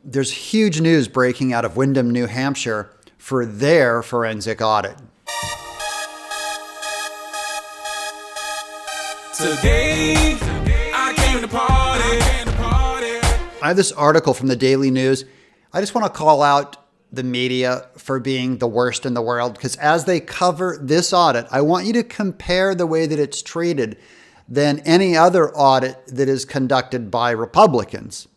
there's huge news breaking out of Windham, New Hampshire for their forensic audit. Today, I came to party. I have this article from the Daily News. I just want to call out the media for being the worst in the world, because as they cover this audit, I want you to compare the way that it's treated than any other audit that is conducted by Republicans.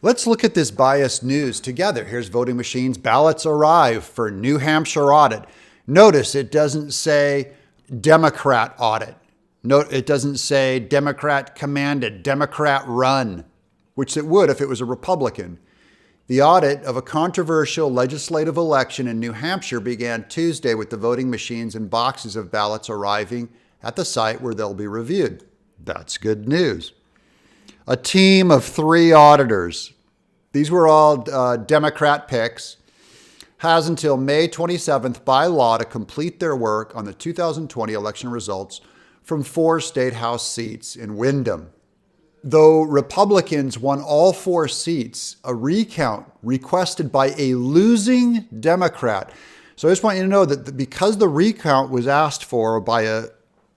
Let's look at this biased news together. Here's voting machines. Ballots arrive for New Hampshire audit. Notice it doesn't say Democrat audit. Note it doesn't say Democrat commanded, Democrat run, which it would if it was a Republican. The audit of a controversial legislative election in New Hampshire began Tuesday with the voting machines and boxes of ballots arriving at the site where they'll be reviewed. That's good news. A team of 3 auditors, these were all Democrat picks, has until May 27th by law to complete their work on the 2020 election results from 4 state house seats in Windham. Though Republicans won all 4 seats, a recount requested by a losing Democrat. So I just want you to know that because the recount was asked for by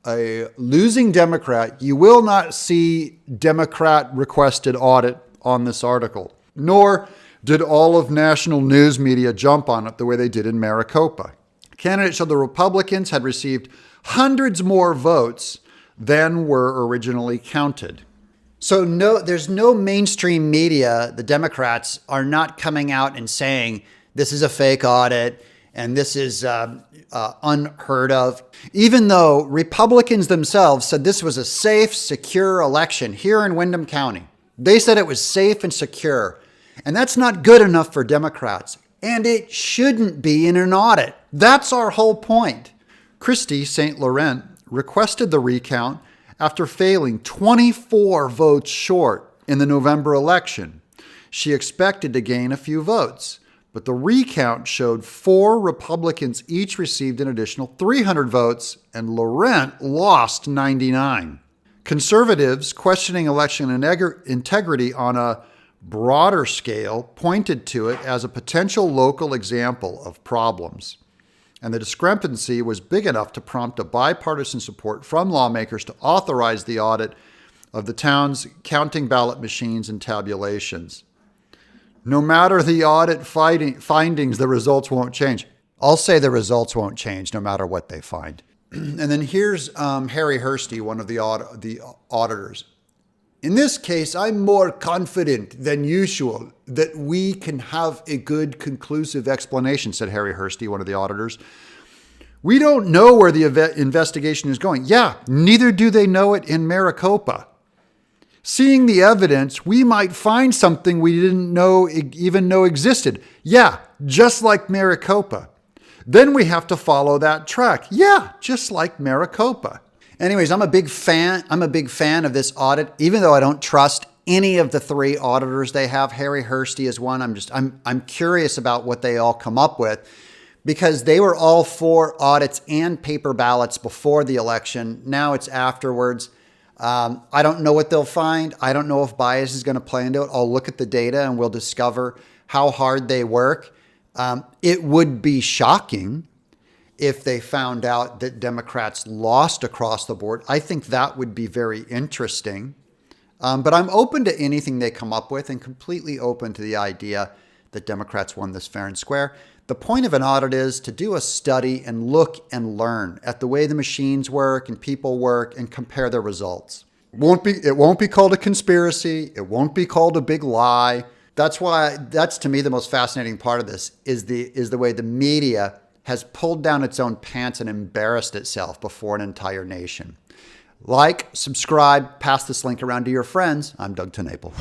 a losing Democrat, you will not see Democrat requested audit on this article. Nor did all of national news media jump on it the way they did in Maricopa. Candidates showed the Republicans had received hundreds more votes than were originally counted. So there's no mainstream media. The Democrats are not coming out and saying this is a fake audit and this is unheard of. Even though Republicans themselves said this was a safe, secure election here in Windham County. They said it was safe and secure. And that's not good enough for Democrats. And it shouldn't be in an audit. That's our whole point. Christy St. Laurent requested the recount after failing 24 votes short in the November election. She expected to gain a few votes, but the recount showed 4 Republicans each received an additional 300 votes, and Laurent lost 99. Conservatives questioning election integrity on a broader scale pointed to it as a potential local example of problems. And the discrepancy was big enough to prompt a bipartisan support from lawmakers to authorize the audit of the town's counting ballot machines and tabulations. No matter the audit findings, the results won't change. I'll say the results won't change no matter what they find. And then here's Harri Hursti, one of the auditors. In this case, I'm more confident than usual that we can have a good, conclusive explanation, said Harri Hursti, one of the auditors. We don't know where the investigation is going. Yeah, neither do they know it in Maricopa. Seeing the evidence, we might find something we didn't even know existed. Yeah, just like Maricopa. Then we have to follow that track. Yeah, just like Maricopa. Anyways, I'm a big fan of this audit, even though I don't trust any of the 3 auditors they have. Harri Hursti is one. I'm curious about what they all come up with, because they were all for audits and paper ballots before the election. Now it's afterwards. I don't know what they'll find. I don't know if bias is going to play into it. I'll look at the data and we'll discover how hard they work. It would be shocking if they found out that Democrats lost across the board. I think that would be very interesting. But I'm open to anything they come up with and completely open to the idea that Democrats won this fair and square. The point of an audit is to do a study and look and learn at the way the machines work and people work and compare their results. It won't be called a conspiracy. It won't be called a big lie. That's to me the most fascinating part of this is the way the media has pulled down its own pants and embarrassed itself before an entire nation. Like, subscribe, pass this link around to your friends. I'm Doug TeNapel.